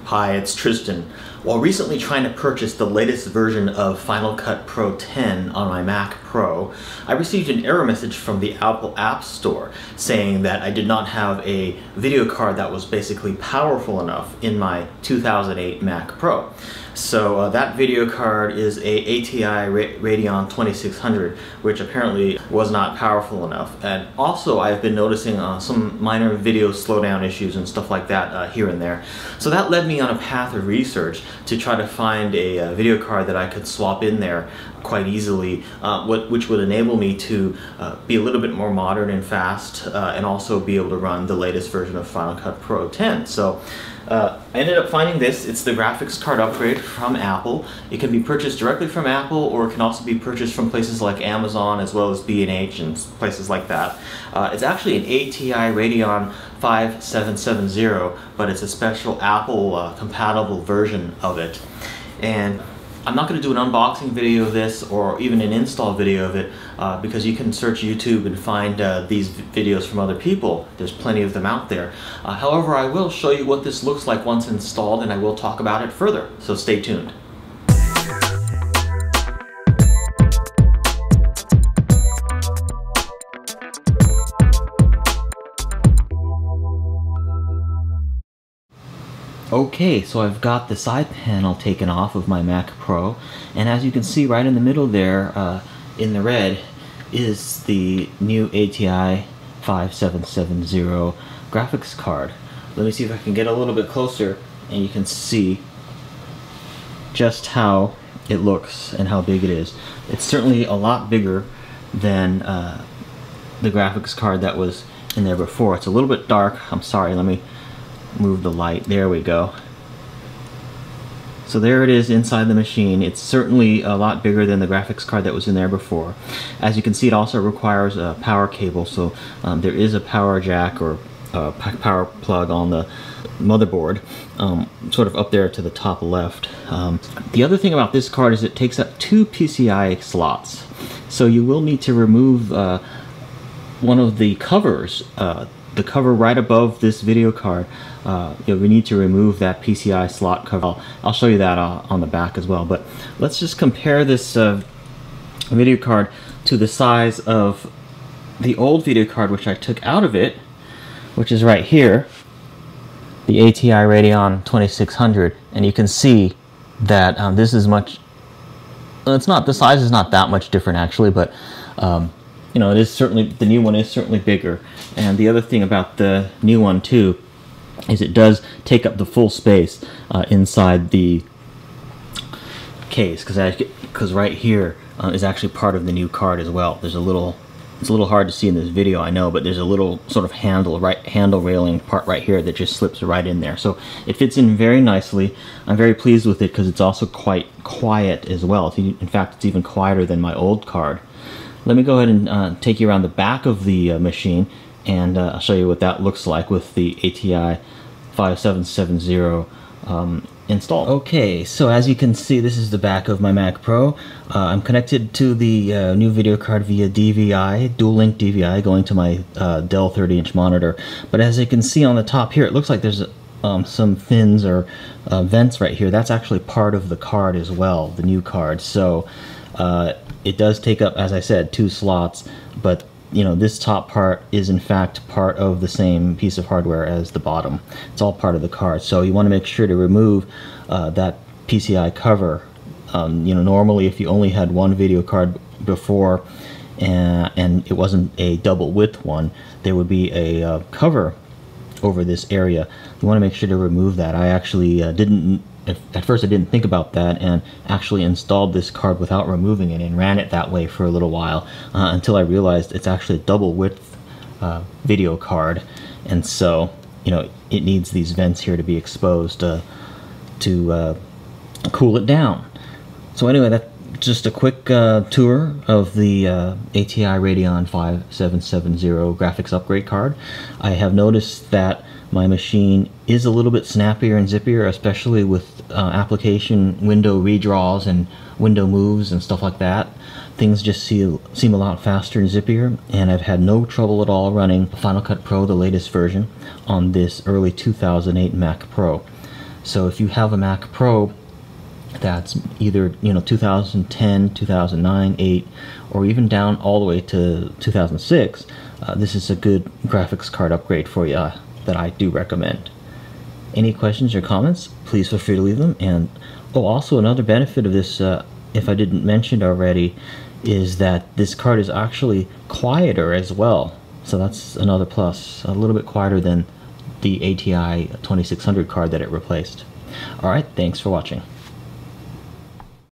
Hi, it's Tristan. While recently trying to purchase the latest version of Final Cut Pro 10 on my Mac Pro, I received an error message from the Apple App Store saying that I did not have a video card that was basically powerful enough in my 2008 Mac Pro. So that video card is a ATI Radeon 2600, which apparently was not powerful enough. And also I've been noticing some minor video slowdown issues and stuff like that here and there. So that led me on a path of research to try to find a video card that I could swap in there quite easily, which would enable me to be a little bit more modern and fast, and also be able to run the latest version of Final Cut Pro 10. So I ended up finding this. It's the graphics card upgrade from Apple. It can be purchased directly from Apple, or it can also be purchased from places like Amazon as well as B&H and places like that. It's actually an ATI Radeon 5770, but it's a special Apple compatible version of it. And I'm not going to do an unboxing video of this or even an install video of it because you can search YouTube and find these videos from other people. There's plenty of them out there. However, I will show you what this looks like once installed, and I will talk about it further, so stay tuned. Okay, so I've got the side panel taken off of my Mac Pro, and as you can see right in the middle there, in the red, is the new ATI 5770 graphics card. Let me see if I can get a little bit closer and you can see just how it looks and how big it is. It's certainly a lot bigger than the graphics card that was in there before. It's a little bit dark. I'm sorry, let me move the light. There we go. So there it is inside the machine. It's certainly a lot bigger than the graphics card that was in there before. As you can see, it also requires a power cable, so there is a power jack or power plug on the motherboard, sort of up there to the top left. The other thing about this card is it takes up 2 PCI slots, so you will need to remove one of the covers. The cover right above this video card, we need to remove that PCI slot cover. I'll show you that on the back as well. But let's just compare this video card to the size of the old video card, which I took out of it, which is right here, the ATI Radeon 2600, and you can see that this is much. Well, it's not, the size is not that much different actually, but you know, it is certainly, the new one is certainly bigger. And the other thing about the new one too is it does take up the full space inside the case, because right here is actually part of the new card as well. There's a little, it's a little hard to see in this video, I know, but there's a little sort of handle railing part right here that just slips right in there. So it fits in very nicely. I'm very pleased with it because it's also quite quiet as well. In fact, it's even quieter than my old card. Let me go ahead and take you around the back of the machine, and I'll show you what that looks like with the ATI 5770 installed. Okay, so as you can see, this is the back of my Mac Pro. I'm connected to the new video card via DVI, dual link DVI, going to my Dell 30-inch monitor. But as you can see on the top here, it looks like there's some fins or vents right here. That's actually part of the card as well, the new card. So it does take up, as I said, 2 slots, but you know, this top part is in fact part of the same piece of hardware as the bottom. It's all part of the card. So you want to make sure to remove that PCI cover. You know, normally if you only had one video card before and it wasn't a double width one, there would be a cover over this area. You want to make sure to remove that. I actually at first I didn't think about that, and actually installed this card without removing it and ran it that way for a little while until I realized it's actually a double width video card, and so you know, it needs these vents here to be exposed to cool it down. So anyway, that's just a quick tour of the ATI Radeon 5770 graphics upgrade card. I have noticed that my machine is a little bit snappier and zippier, especially with application window redraws and window moves and stuff like that. Things just seem a lot faster and zippier, and I've had no trouble at all running Final Cut Pro, the latest version, on this early 2008 Mac Pro. So if you have a Mac Pro that's either 2010, 2009, 8, or even down all the way to 2006, this is a good graphics card upgrade for you that I do recommend. Any questions or comments, please feel free to leave them. And also another benefit of this, if I didn't mention it already, is that this card is actually quieter as well. So that's another plus, a little bit quieter than the ATI 2600 card that it replaced. Alright, thanks for watching.